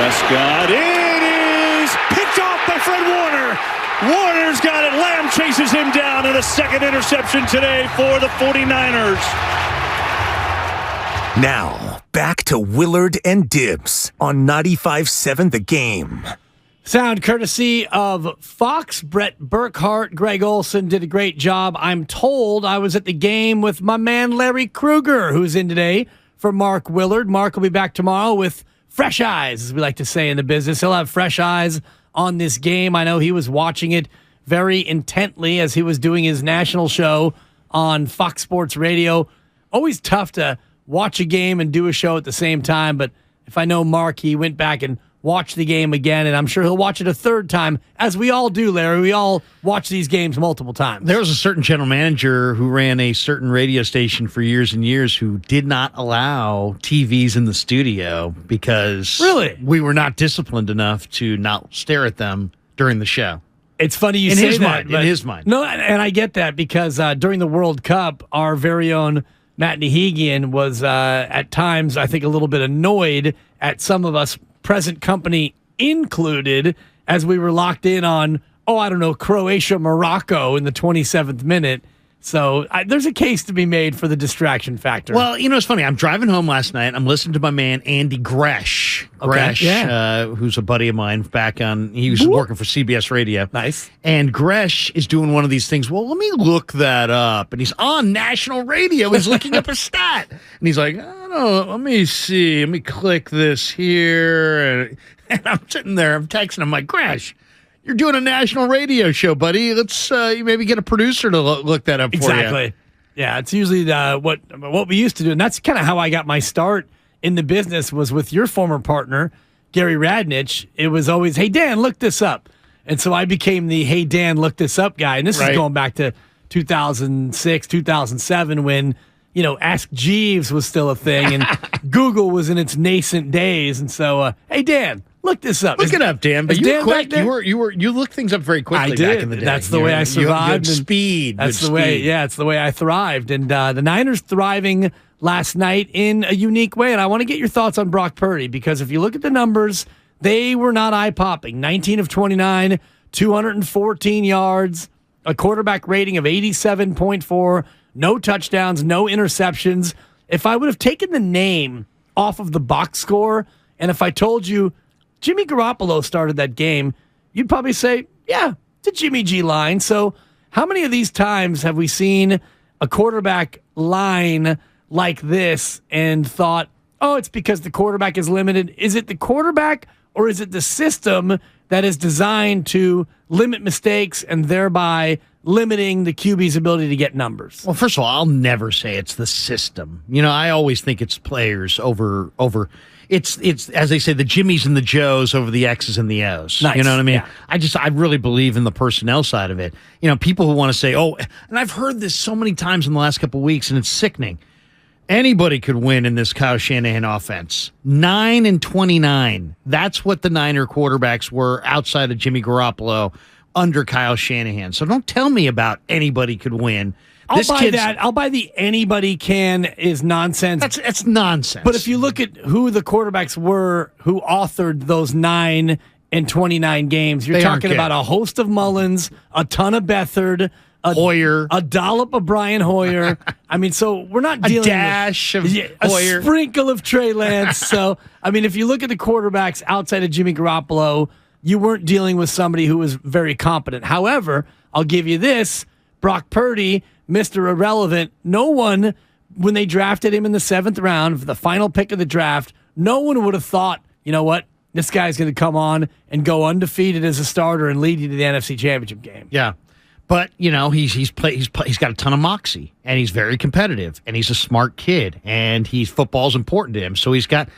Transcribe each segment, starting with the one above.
Prescott, it is picked off by Fred Warner. Warner's got it. Lamb chases him down, and a second interception today for the 49ers. Now, back to Willard and Dibbs on 95.7 The Game. Sound courtesy of Fox. Brett Burkhart, Greg Olson did a great job. I'm told I was at the game with my man Larry Krueger, who's in today for Mark Willard. Mark will be back tomorrow with fresh eyes, as we like to say in the business. He'll have fresh eyes on this game. I know he was watching it very intently as he was doing his national show on Fox Sports Radio. Always tough to watch a game and do a show at the same time, but if I know Mark, he went back and watched the game again, and I'm sure he'll watch it a third time, as we all do, Larry. We all watch these games multiple times. There was a certain general manager who ran a certain radio station for years and years who did not allow TVs in the studio because we were not disciplined enough to not stare at them during the show. It's funny you say that. In his mind. No, and I get that because during the World Cup, our very own Matt Nahigian was at times, I think, a little bit annoyed at some of us, present company included, as we were locked in on, Croatia, Morocco in the 27th minute. So there's a case to be made for the distraction factor. Well, it's funny. I'm driving home last night. I'm listening to my man, Andy Gresh. Who's a buddy of mine he was working for CBS Radio. Nice. And Gresh is doing one of these things. Well, let me look that up. And he's on national radio. He's looking up a stat. And he's like, I don't know, let me see. Let me click this here. And I'm sitting there. I'm texting him like, Gresh, you're doing a national radio show, buddy. Let's maybe get a producer to look that up for you. Exactly. Yeah, it's usually what we used to do. And that's kind of how I got my start in the business, was with your former partner, Gary Radnich. It was always, hey, Dan, look this up. And so I became the, hey, Dan, look this up guy. And this is going back to 2006, 2007 when, Ask Jeeves was still a thing and Google was in its nascent days. And so, hey, Dan, look this up. Look it up, Dan. But you were quick. You looked things up very quickly. I did. Back in the day. That's the way I survived. You had speed. That's the way. Yeah, it's the way I thrived. And the Niners thriving last night in a unique way. And I want to get your thoughts on Brock Purdy, because if you look at the numbers, they were not eye-popping. 19 of 29, 214 yards, a quarterback rating of 87.4, no touchdowns, no interceptions. If I would have taken the name off of the box score, and if I told you Jimmy Garoppolo started that game, you'd probably say, yeah, it's a Jimmy G line. So how many of these times have we seen a quarterback line like this and thought, oh, it's because the quarterback is limited? Is it the quarterback, or is it the system that is designed to limit mistakes and thereby limiting the QB's ability to get numbers? Well, first of all, I'll never say it's the system. I always think it's players over. It's as they say, the Jimmies and the Joes over the X's and the O's. Nice. You know what I mean? Yeah. I really believe in the personnel side of it. People who want to say, and I've heard this so many times in the last couple of weeks, and it's sickening. Anybody could win in this Kyle Shanahan offense. 9-29. That's what the Niner quarterbacks were outside of Jimmy Garoppolo under Kyle Shanahan. So don't tell me about anybody could win. I'll buy that. I'll buy the anybody can is nonsense. That's nonsense. But if you look at who the quarterbacks were who authored those 9 and 29 games, you're talking about a host of Mullins, a ton of Beathard, Hoyer, a dollop of Brian Hoyer. I mean, so we're not dealing a dash with of Hoyer, a sprinkle of Trey Lance. So I mean, if you look at the quarterbacks outside of Jimmy Garoppolo, you weren't dealing with somebody who was very competent. However, I'll give you this: Brock Purdy, Mr. Irrelevant. No one, when they drafted him in the 7th round, the final pick of the draft, no one would have thought, you know what, this guy's going to come on and go undefeated as a starter and lead you to the NFC Championship game. Yeah. But, he's got a ton of moxie, and he's very competitive, and he's a smart kid, and football's important to him. So he's got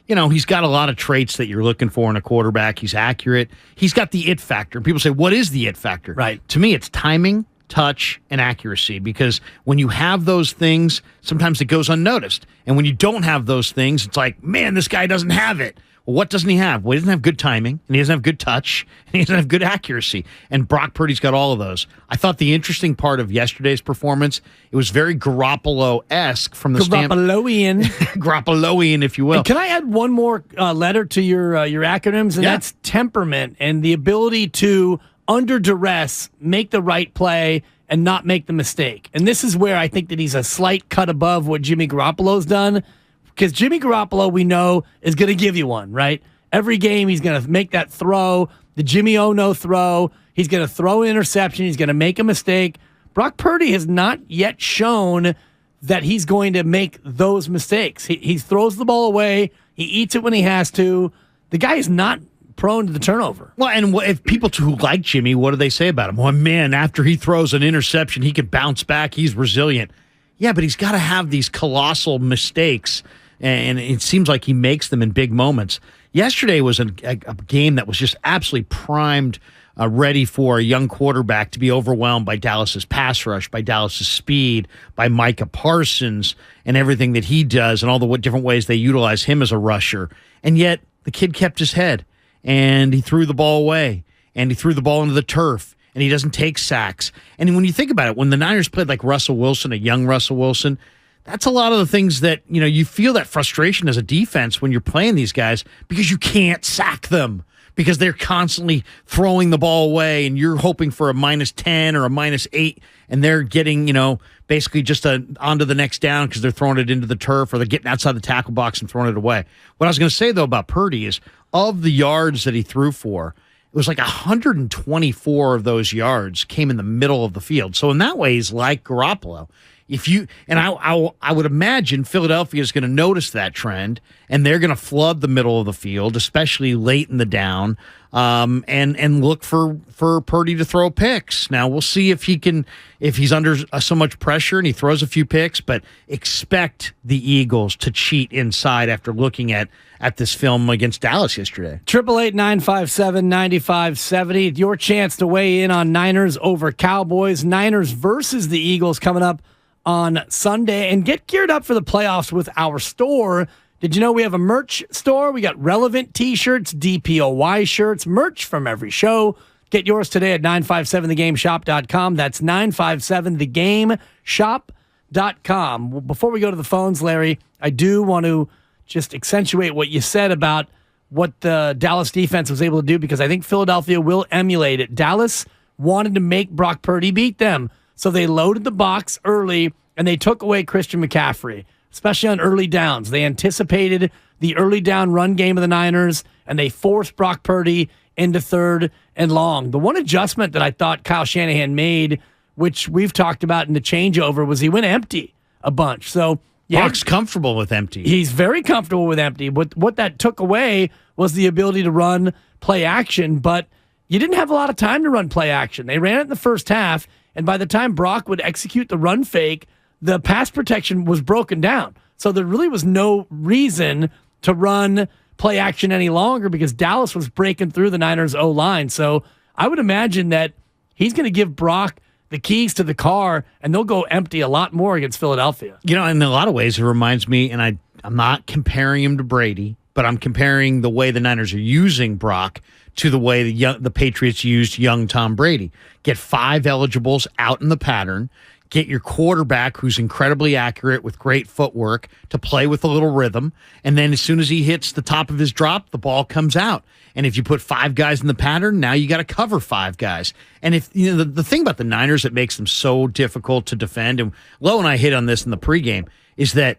a lot of traits that you're looking for in a quarterback. He's accurate. He's got the it factor. People say, what is the it factor? Right. To me, it's timing, touch, and accuracy, because when you have those things, sometimes it goes unnoticed. And when you don't have those things, it's like, man, this guy doesn't have it. Well, what doesn't he have? Well, he doesn't have good timing, and he doesn't have good touch, and he doesn't have good accuracy. And Brock Purdy's got all of those. I thought the interesting part of yesterday's performance, it was very Garoppolo-esque from the Garoppoloian. Garoppoloian, if you will. And can I add one more letter to your acronyms? And that's temperament and the ability to, under duress, make the right play and not make the mistake. And this is where I think that he's a slight cut above what Jimmy Garoppolo's done. Because Jimmy Garoppolo, we know, is going to give you one, right? Every game, he's going to make that throw, the Jimmy Oh-no throw. He's going to throw an interception. He's going to make a mistake. Brock Purdy has not yet shown that he's going to make those mistakes. He throws the ball away. He eats it when he has to. The guy is not prone to the turnover. Well, and if people who like Jimmy, what do they say about him? Well, man, after he throws an interception, he can bounce back. He's resilient. Yeah, but he's got to have these colossal mistakes, and it seems like he makes them in big moments. Yesterday was a game that was just absolutely primed, ready for a young quarterback to be overwhelmed by Dallas's pass rush, by Dallas's speed, by Micah Parsons and everything that he does and all the different ways they utilize him as a rusher. And yet the kid kept his head, and he threw the ball away, and he threw the ball into the turf, and he doesn't take sacks. And when you think about it, when the Niners played like Russell Wilson, a young Russell Wilson, that's a lot of the things that, you feel that frustration as a defense when you're playing these guys because you can't sack them because they're constantly throwing the ball away and you're hoping for a -10 or a -8 and they're getting, basically just onto the next down because they're throwing it into the turf or they're getting outside the tackle box and throwing it away. What I was going to say, though, about Purdy is of the yards that he threw for, it was like 124 of those yards came in the middle of the field. So in that way, he's like Garoppolo. I would imagine Philadelphia is going to notice that trend, and they're going to flood the middle of the field, especially late in the down, and look for Purdy to throw picks. Now we'll see if he's under so much pressure and he throws a few picks, but expect the Eagles to cheat inside after looking at this film against Dallas yesterday. 888-957-9570. Your chance to weigh in on Niners over Cowboys. Niners versus the Eagles coming up on Sunday, and get geared up for the playoffs with our store. Did you know we have a merch store? We got relevant t-shirts, DPOY shirts, merch from every show. Get yours today at 957thegameshop.com. That's 957thegameshop.com. Well, before we go to the phones, Larry, I do want to just accentuate what you said about what the Dallas defense was able to do, because I think Philadelphia will emulate it. Dallas wanted to make Brock Purdy beat them, so they loaded the box early and they took away Christian McCaffrey, especially on early downs. They anticipated the early down run game of the Niners, and they forced Brock Purdy into 3rd and long. The one adjustment that I thought Kyle Shanahan made, which we've talked about in the changeover, was he went empty a bunch. So Brock's comfortable with empty. He's very comfortable with empty. What that took away was the ability to run play action, but you didn't have a lot of time to run play action. They ran it in the first half, and by the time Brock would execute the run fake, the pass protection was broken down. So there really was no reason to run play action any longer because Dallas was breaking through the Niners' O-line. So I would imagine that he's going to give Brock the keys to the car, and they'll go empty a lot more against Philadelphia. In a lot of ways, it reminds me, and I'm not comparing him to Brady, but I'm comparing the way the Niners are using Brock to the way the Patriots used young Tom Brady. Get 5 eligibles out in the pattern, get your quarterback who's incredibly accurate with great footwork to play with a little rhythm, and then as soon as he hits the top of his drop, the ball comes out. And if you put 5 guys in the pattern, now you got to cover 5 guys. And if the thing about the Niners that makes them so difficult to defend, and Lowe and I hit on this in the pregame, is that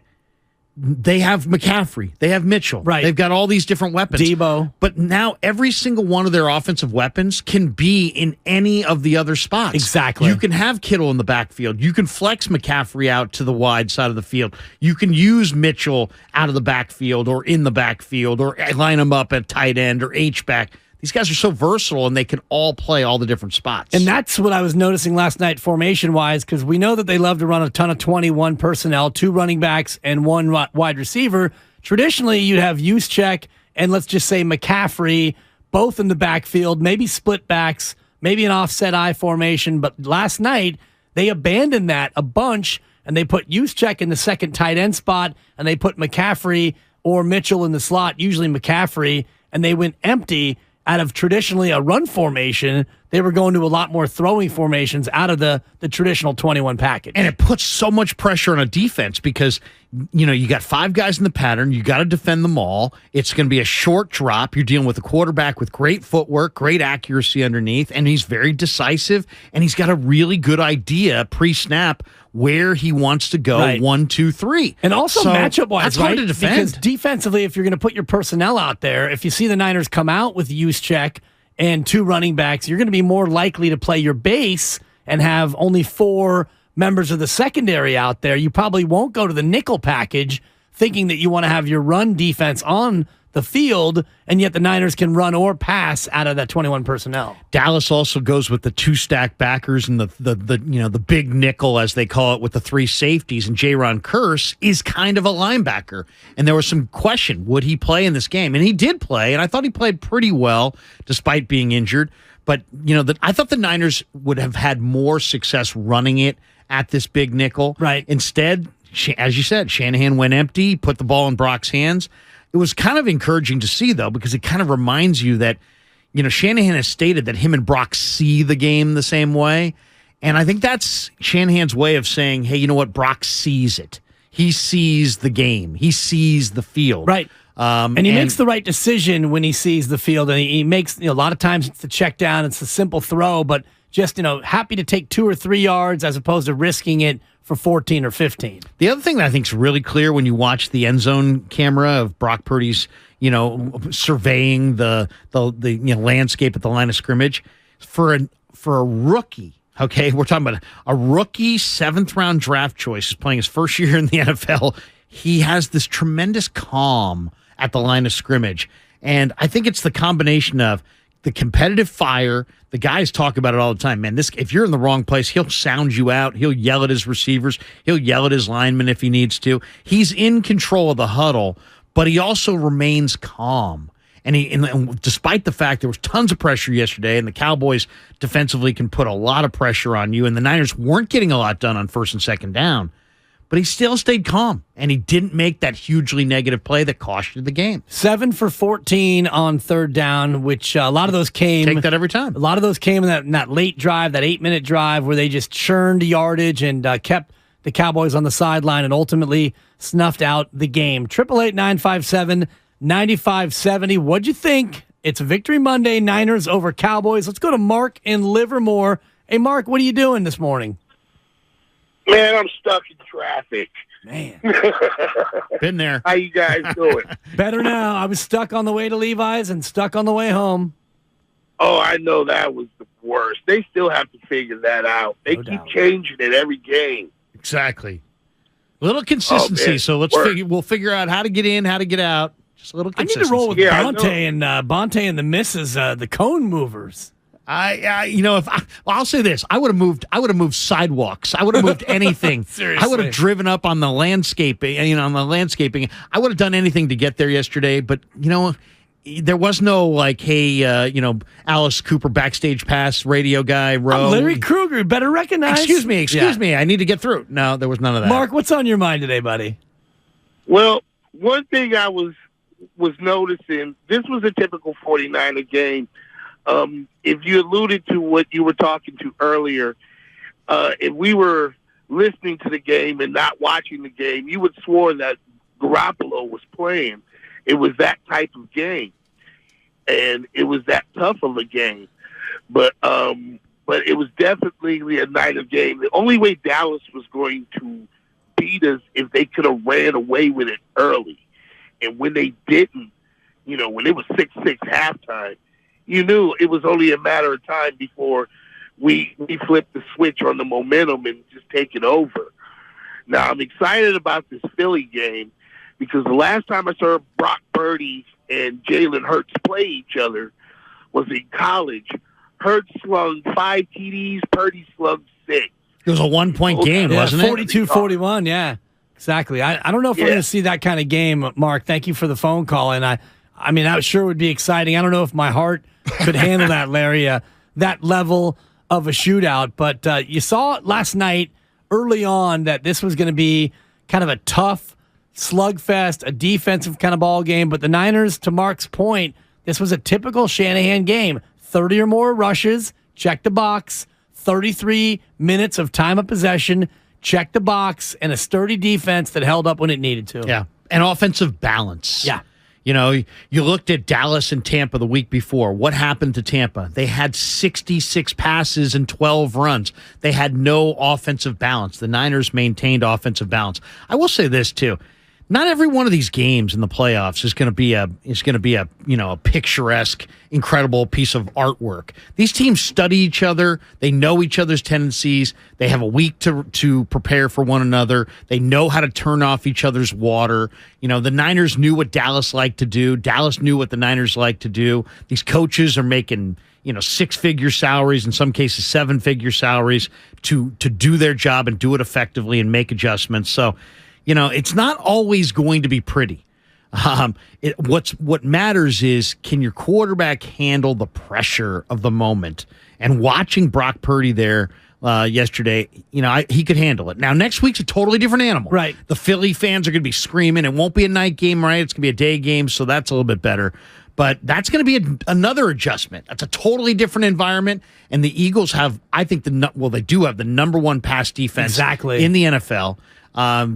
they have McCaffrey, they have Mitchell, right? They've got all these different weapons, Debo. But now every single one of their offensive weapons can be in any of the other spots. Exactly. You can have Kittle in the backfield. You can flex McCaffrey out to the wide side of the field. You can use Mitchell out of the backfield or in the backfield or line him up at tight end or H-back. These guys are so versatile, and they can all play all the different spots. And that's what I was noticing last night formation-wise, because we know that they love to run a ton of 21 personnel, 2 running backs and 1 wide receiver. Traditionally, you'd have Juszczyk and let's just say McCaffrey, both in the backfield, maybe split backs, maybe an offset I formation. But last night, they abandoned that a bunch, and they put Juszczyk in the second tight end spot, and they put McCaffrey or Mitchell in the slot, usually McCaffrey, and they went empty out of traditionally a run formation. They were going to a lot more throwing formations out of the traditional 21 package. And it puts so much pressure on a defense because, you got 5 guys in the pattern. You got to defend them all. It's going to be a short drop. You're dealing with a quarterback with great footwork, great accuracy underneath, and he's very decisive, and he's got a really good idea pre-snap where he wants to go, right. 1, 2, 3. And also matchup-wise, that's right? hard to defend. Because defensively, if you're going to put your personnel out there, if you see the Niners come out with Juszczyk and 2 running backs, you're going to be more likely to play your base and have only 4 members of the secondary out there. You probably won't go to the nickel package thinking that you want to have your run defense on the field, and yet the Niners can run or pass out of that 21 personnel. Dallas also goes with the 2 stack backers and the big nickel, as they call it, with the 3 safeties. And Jaron Kearse is kind of a linebacker. And there was some question, would he play in this game? And he did play, and I thought he played pretty well despite being injured. But, I thought the Niners would have had more success running it at this big nickel. Right. Instead, as you said, Shanahan went empty, put the ball in Brock's hands. It was kind of encouraging to see, though, because it kind of reminds you that, Shanahan has stated that him and Brock see the game the same way. And I think that's Shanahan's way of saying, hey, you know what? Brock sees it. He sees the game. He sees the field. Right. And he makes the right decision when he sees the field. And he makes, a lot of times it's the check down, it's a simple throw, but just, happy to take 2 or 3 yards as opposed to risking it for 14 or 15. The other thing that I think is really clear when you watch the end zone camera of Brock Purdy's, surveying the landscape at the line of scrimmage, for a rookie. Okay, we're talking about a rookie 7th round draft choice who's playing his first year in the NFL. He has this tremendous calm at the line of scrimmage, and I think it's the combination of the competitive fire. The guys talk about it all the time, man. If you're in the wrong place, he'll sound you out. He'll yell at his receivers. He'll yell at his linemen if he needs to. He's in control of the huddle, but he also remains calm. And despite the fact there was tons of pressure yesterday, and the Cowboys defensively can put a lot of pressure on you, and the Niners weren't getting a lot done on 1st and 2nd down, but he still stayed calm, and he didn't make that hugely negative play that cost you the game. 7 for 14 on 3rd down, which a lot of those came. Take that every time. A lot of those came in that late drive, that 8-minute drive where they just churned yardage and kept the Cowboys on the sideline and ultimately snuffed out the game. 888-957-9570. What'd you think? It's Victory Monday, Niners over Cowboys. Let's go to Mark in Livermore. Hey, Mark, what are you doing this morning? Man, I'm stuck in traffic. Man. Been there. How you guys doing? Better now. I was stuck on the way to Levi's and stuck on the way home. Oh, I know that was the worst. They still have to figure that out. They keep changing it every game. Exactly. A little consistency. So we'll figure out how to get in, how to get out. Just a little consistency. I need to roll with Bonte and the misses, the cone movers. I'll say this, I would have moved sidewalks. I would have moved anything. Seriously. I would have driven up on the landscaping. I would have done anything to get there yesterday. But there was no Alice Cooper backstage pass radio guy. Larry Krueger. You better recognize. Excuse me. I need to get through. No, there was none of that. Mark, what's on your mind today, buddy? Well, one thing I was noticing, this was a typical 49er game. If you alluded to what you were talking to earlier, if we were listening to the game and not watching the game, you would swore that Garoppolo was playing. It was that type of game, and it was that tough of a game. But it was definitely a night of game. The only way Dallas was going to beat us if they could have ran away with it early. And when they didn't, when it was 6-6 halftime, you knew it was only a matter of time before we flipped the switch on the momentum and just take it over. Now, I'm excited about this Philly game because the last time I saw Brock Purdy and Jalen Hurts play each other was in college. Hurts slung 5 TDs, Purdy slung 6. It was a 1-point game, wasn't it? 42-41, yeah. Exactly. I don't know if we're going to see that kind of game, Mark. Thank you for the phone call. And I mean, that sure would be exciting. I don't know if my heart could handle that, Larry. that level of a shootout. But you saw last night early on that this was going to be kind of a tough slugfest, a defensive kind of ball game. But the Niners, to Mark's point, this was a typical Shanahan game. 30 or more rushes, check the box. 33 minutes of time of possession, check the box, and a sturdy defense that held up when it needed to. Yeah, and offensive balance. Yeah. You know, you looked at Dallas and Tampa the week before. What happened to Tampa? They had 66 passes and 12 runs. They had no offensive balance. The Niners maintained offensive balance. I will say this, too. Not every one of these games in the playoffs is going to be a a picturesque, incredible piece of artwork. These teams study each other. They know each other's tendencies. They have a week to prepare for one another. They know how to turn off each other's water. You know, the Niners knew what Dallas liked to do. Dallas knew what the Niners liked to do. These coaches are making six-figure salaries, in some cases seven-figure salaries, to do their job and do it effectively and make adjustments. So, it's not always going to be pretty. What matters is, can your quarterback handle the pressure of the moment? And watching Brock Purdy there yesterday, he could handle it. Now, next week's a totally different animal. Right. The Philly fans are going to be screaming. It won't be a night game, right? It's going to be a day game, so that's a little bit better. But that's going to be another adjustment. That's a totally different environment. And the Eagles have, I think, they do have the number one pass defense in the NFL.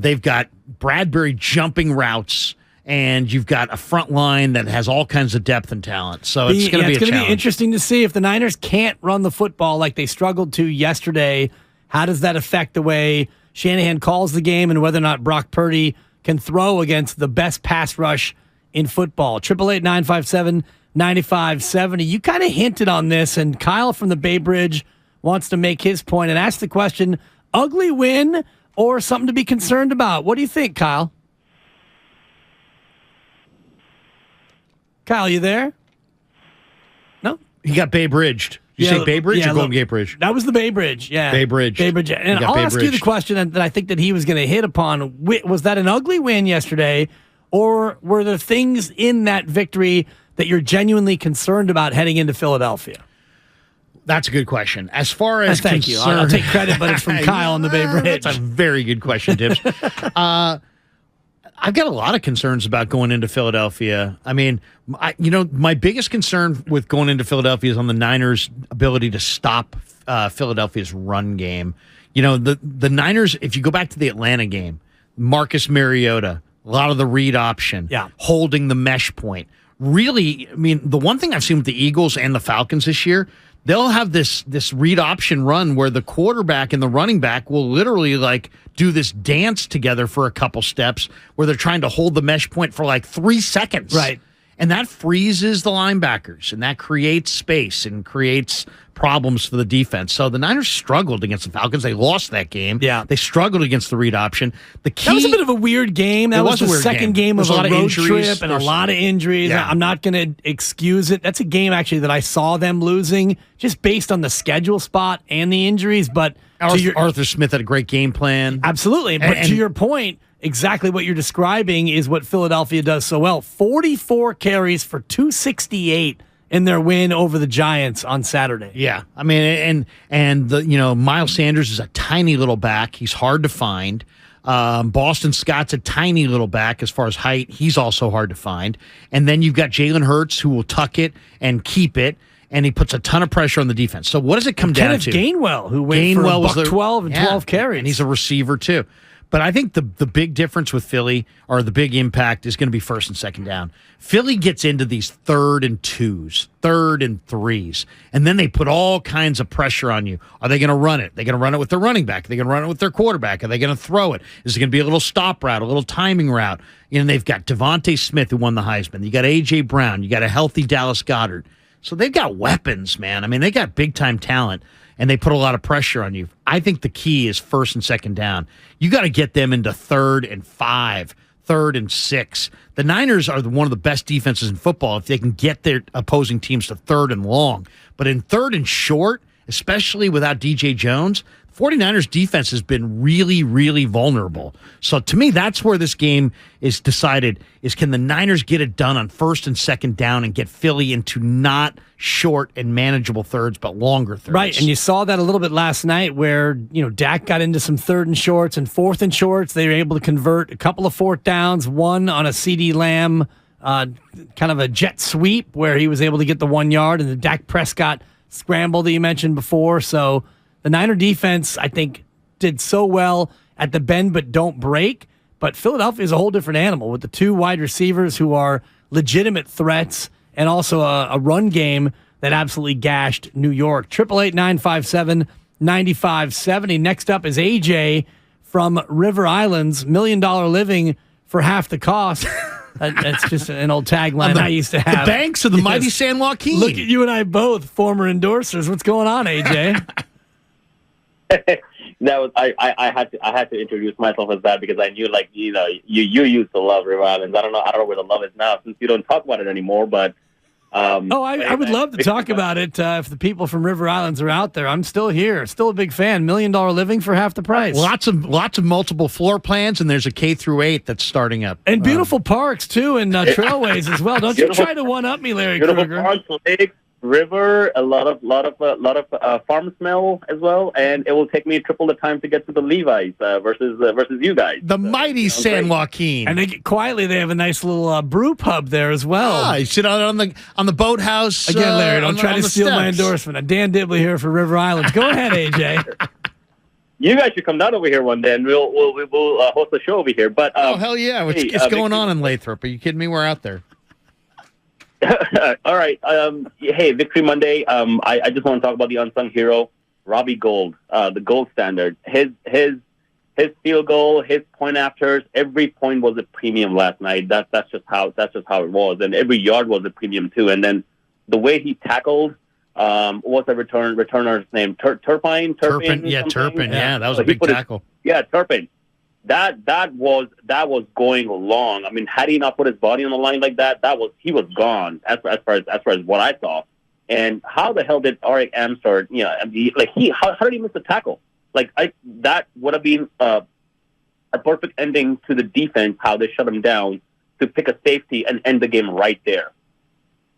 They've got Bradbury jumping routes, and you've got a front line that has all kinds of depth and talent. So it's going to be a challenge. It's going to be interesting to see if the Niners can't run the football like they struggled to yesterday. How does that affect the way Shanahan calls the game and whether or not Brock Purdy can throw against the best pass rush in football? 888-957-9570. You kind of hinted on this, and Kyle from the Bay Bridge wants to make his point and ask the question, ugly win or something to be concerned about? What do you think, Kyle? Kyle, you there? No? He got Bay Bridged. You say Bay Bridge or Golden Gate Bridge? That was the Bay Bridge, yeah. Bay Bridge. Bay Bridge. And I'll ask you the question that I think that he was going to hit upon. Was that an ugly win yesterday, or were there things in that victory that you're genuinely concerned about heading into Philadelphia? That's a good question. As far as thank you. I'll take credit, but it's from Kyle on the Bay Bridge. That's a very good question, Dibs. I've got a lot of concerns about going into Philadelphia. I mean, my biggest concern with going into Philadelphia is on the Niners' ability to stop Philadelphia's run game. The Niners, if you go back to the Atlanta game, Marcus Mariota, a lot of the read option, holding the mesh point. Really, I mean, the one thing I've seen with the Eagles and the Falcons this year, they'll have this read option run where the quarterback and the running back will literally do this dance together for a couple steps where they're trying to hold the mesh point for 3 seconds. Right. And that freezes the linebackers, and that creates space and creates problems for the defense. So the Niners struggled against the Falcons. They lost that game. Yeah. They struggled against the read option. That was a bit of a weird game. That was the second game of a road trip and a lot of injuries. Yeah. I'm not going to excuse it. That's a game, actually, that I saw them losing just based on the schedule spot and the injuries. But Arthur Smith had a great game plan. Absolutely. But to your point, exactly what you're describing is what Philadelphia does so well. 44 carries for 268 in their win over the Giants on Saturday. Yeah. I mean, and Miles Sanders is a tiny little back. He's hard to find. Boston Scott's a tiny little back as far as height. He's also hard to find. And then you've got Jalen Hurts, who will tuck it and keep it, and he puts a ton of pressure on the defense. So what does it come down to? Kenneth Gainwell, who went for $112 and 12 carries. And he's a receiver, too. But I think the big difference with Philly, or the big impact, is going to be first and second down. Philly gets into these 3rd and 2s, 3rd and 3s, and then they put all kinds of pressure on you. Are they going to run it? Are they going to run it with their running back? Are they going to run it with their quarterback? Are they going to throw it? Is it going to be a little stop route, a little timing route? They've got Devontae Smith, who won the Heisman. You got A.J. Brown. You got a healthy Dallas Goedert. So they've got weapons, man. I mean, they got big-time talent, and they put a lot of pressure on you. I think the key is first and second down. You got to get them into 3rd and 5, 3rd and 6. The Niners are one of the best defenses in football if they can get their opposing teams to 3rd and long. But in 3rd and short, especially without DJ Jones, 49ers defense has been really, really vulnerable. So to me, that's where this game is decided, is can the Niners get it done on first and second down and get Philly into not short and manageable thirds, but longer thirds. Right, and you saw that a little bit last night where, Dak got into some third and shorts and fourth and shorts. They were able to convert a couple of fourth downs, one on a CD Lamb, kind of a jet sweep where he was able to get the 1 yard, and the Dak Prescott scramble that you mentioned before. So the Niner defense, I think, did so well at the bend but don't break. But Philadelphia is a whole different animal with the two wide receivers who are legitimate threats and also a run game that absolutely gashed New York. 888-957-9570. Next up is AJ from River Islands, $1 Million Living for half the cost. That's just an old tagline I used to have. The banks of the mighty San Joaquin. Look at you and I both, former endorsers. What's going on, AJ? That was I had to introduce myself as that because I knew you used to love River Islands. I don't know where the love is now since you don't talk about it anymore. But I would love to talk about it if the people from River Islands are out there. I'm still here, still a big fan. $1 Million Living for half the price. Lots of multiple floor plans, and there's a K through 8 that's starting up, and beautiful parks too, and trailways as well. Don't you try to one up me, Larry Krueger. Parks, lakes, river, a lot of farm smell as well, and it will take me triple the time to get to the Levi's versus you guys. The mighty San Joaquin, and they have a nice little brew pub there as well. You sit on the boathouse again, Larry. Don't try to steal my endorsement. Dan Dibley here for River Islands. Go ahead, AJ. You guys should come down over here one day, and we'll host a show over here. But hell yeah, what's going on in Lathrop? Are you kidding me? We're out there. All right. Hey, Victory Monday. I just want to talk about the unsung hero, Robbie Gould, the gold standard. His field goal, his point afters, every point was a premium last night. That's just how it was, and every yard was a premium too. And then the way he tackled, what's the returner's name? Turpin. Yeah, Turpin. Yeah, that was a big tackle. Turpin. That was going long. I mean, had he not put his body on the line like that, he was gone as far as what I saw. And how the hell did Arik Armstead? How did he miss the tackle? That would have been a perfect ending to the defense. How they shut him down to pick a safety and end the game right there.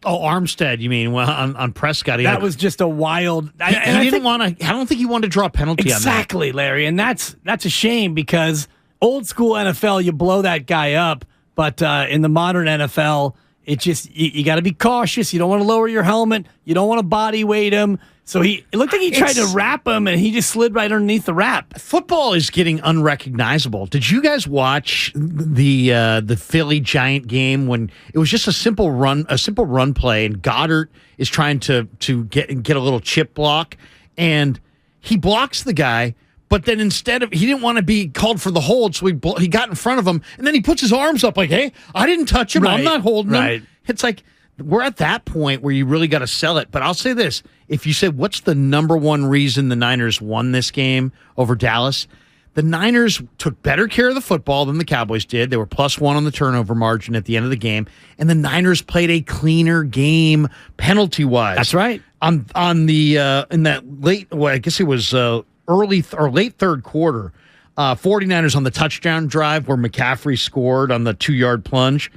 Oh, Armstead, you mean? Well, on Prescott, that was just a wild. I don't think he wanted to draw a penalty on that. Exactly, Larry, and that's a shame because old school NFL, you blow that guy up, but in the modern NFL, it just you got to be cautious. You don't want to lower your helmet. You don't want to body weight him. So it looked like he tried to wrap him, and he just slid right underneath the wrap. Football is getting unrecognizable. Did you guys watch the Philly Giant game when it was just a simple run play, and Goddard is trying to get a little chip block, and he blocks the guy, but then he didn't want to be called for the hold, so he got in front of him, and then he puts his arms up like, "Hey, I didn't touch him. Right, I'm not holding right. him." It's like, we're at that point where you really got to sell it. But I'll say this. If you said, what's the number one reason the Niners won this game over Dallas? The Niners took better care of the football than the Cowboys did. They were +1 on the turnover margin at the end of the game. And the Niners played a cleaner game penalty-wise. That's right. In that late, well, I guess it was early or late third quarter, 49ers on the touchdown drive where McCaffrey scored on the 2-yard plunge.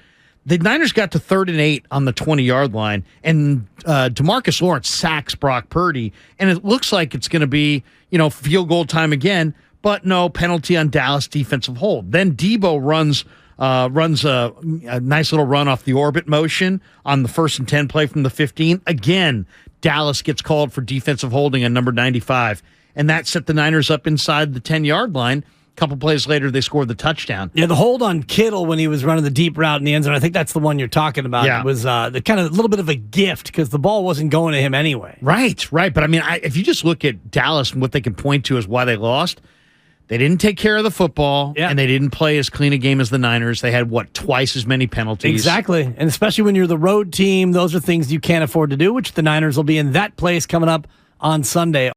The Niners got to 3rd and 8 on the 20-yard line, and DeMarcus Lawrence sacks Brock Purdy, and it looks like it's going to be, field goal time again, but no, penalty on Dallas defensive hold. Then Debo runs a nice little run off the orbit motion on the 1st and 10 play from the 15. Again, Dallas gets called for defensive holding on number 95, and that set the Niners up inside the 10-yard line. Couple plays later, they scored the touchdown. Yeah, the hold on Kittle when he was running the deep route in the end zone, I think that's the one you're talking about. Yeah. It was the kind of a little bit of a gift because the ball wasn't going to him anyway. Right. But I mean, if you just look at Dallas and what they can point to as why they lost, they didn't take care of the football, and they didn't play as clean a game as the Niners. They had, twice as many penalties. Exactly. And especially when you're the road team, those are things you can't afford to do, which the Niners will be in that place coming up on Sunday.